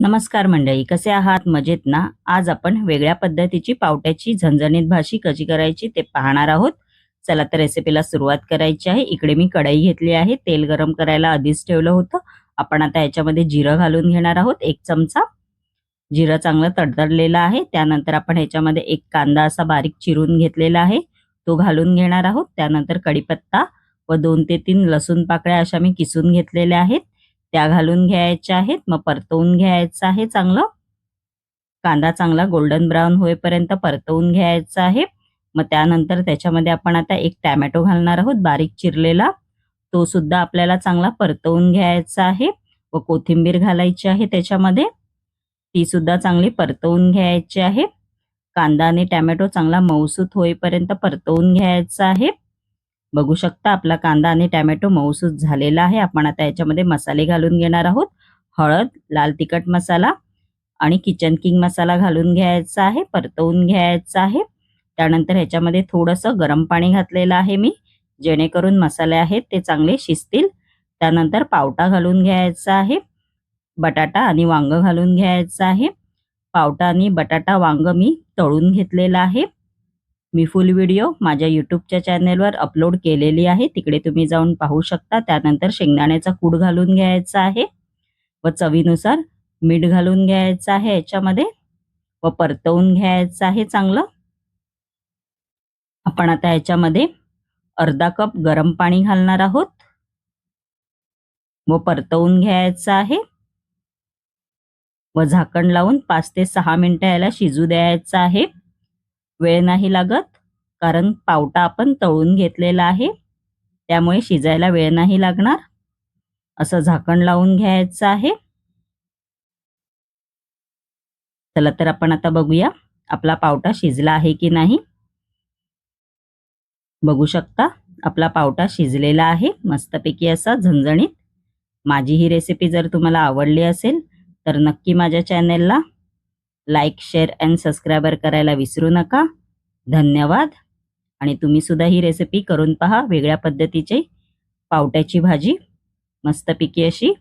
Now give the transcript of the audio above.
नमस्कार मंडळी, कसे आहात? मजेत ना? आज आपण वेगळ्या पद्धतीची पावट्याची झणझणीत भाजी कशी करायची ते पाहणार आहोत. चला तर रेसिपीला सुरुवात करायची आहे. इकडे मी कढई घेतली आहे. तेल गरम करायला आधीच ठेवलं होतं. आपण आता याच्यामध्ये जिरं घालून घेणार आहोत 1 चमचा. जिरं चांगलं तडतडलेलं आहे. त्यानंतर आपण ह्याच्यामध्ये 1 कांदा असा बारीक चिरून घेतलेला आहे, तो घालून घेणार आहोत. त्यानंतर कढीपत्ता व 2 ते 3 लसूण पाकळ्या अशा मी किसून घेतलेल्या आहेत, त्या घालून घ्यायच्या आहेत. मग परतवून घ्यायचं आहे चांगलं. कांदा चांगला गोल्डन ब्राउन होईपर्यंत परतवून घ्यायचा आहे. मग त्यानंतर त्याच्यामध्ये आपण आता 1 टोमॅटो घालणार आहोत बारीक चिरलेला, तो सुद्धा आपल्याला चांगला परतवून घ्यायचा आहे. व कोथिंबीर घालायची आहे त्याच्यामध्ये, ती सुद्धा चांगली परतवून घ्यायची आहे. कांदा आणि टोमॅटो चांगला मऊसूत होईपर्यंत परतवून घ्यायचा आहे. बघू शकता आपला कांदा आणि टोमॅटो मऊसूत झालेला आहे. आपण आता याच्यामध्ये मसाले घालून घेणार आहोत. हळद, लाल तिखट मसाला आणि किचन किंग मसाला घालून घ्यायचा आहे, परतवून घ्यायचा आहे. त्यानंतर ह्याच्यामध्ये थोडंसं गरम पाणी घातलेलं आहे मी, जेणेकरून मसाले आहेत ते चांगले शिजतील. त्यानंतर पावटा घालून घ्यायचा आहे. बटाटा आणि वांग घालून घ्यायचं आहे. पावटा आणि बटाटा वांग मी तळून घेतलेला आहे. मी फुल व्हिडिओ माझ्या यूट्यूबच्या चॅनेलवर अपलोड केलेली आहे, तिकडे तुम्ही जाऊन पाहू शकता. त्यानंतर शेंगदाण्याचा कूट घालून घ्यायचा आहे व चवीनुसार मीठ घालून घ्यायचं आहे याच्यामध्ये व परतवून घ्यायचं आहे चांगलं. आपण आता याच्यामध्ये अर्धा कप गरम पाणी घालणार आहोत व परतवून घ्यायचं आहे व झाकण लावून 5 ते 6 मिनिटं याला शिजू द्यायचं आहे. वेळ नाही लागत, कारण पावटा आपण तळून घेतलेला आहे, त्यामुळे शिजायला वेळ नाही लागणार. असं झाकण लावून घ्यायचं आहे. चला तर आपण आता बघूया आपला पावटा शिजला आहे की नाही. बघू शकता आपला पावटा शिजलेला आहे मस्तपैकी असा झणझणीत. माझी ही रेसिपी जर तुम्हाला आवडली असेल तर नक्की माझ्या चॅनेलला लाईक, शेअर अँड सबस्क्राईबर करायला विसरू नका. धन्यवाद. आणि तुम्ही सुद्धा ही रेसिपी करून पहा, वेगळ्या पद्धतीची पावट्याची भाजी मस्तपैकी अशी.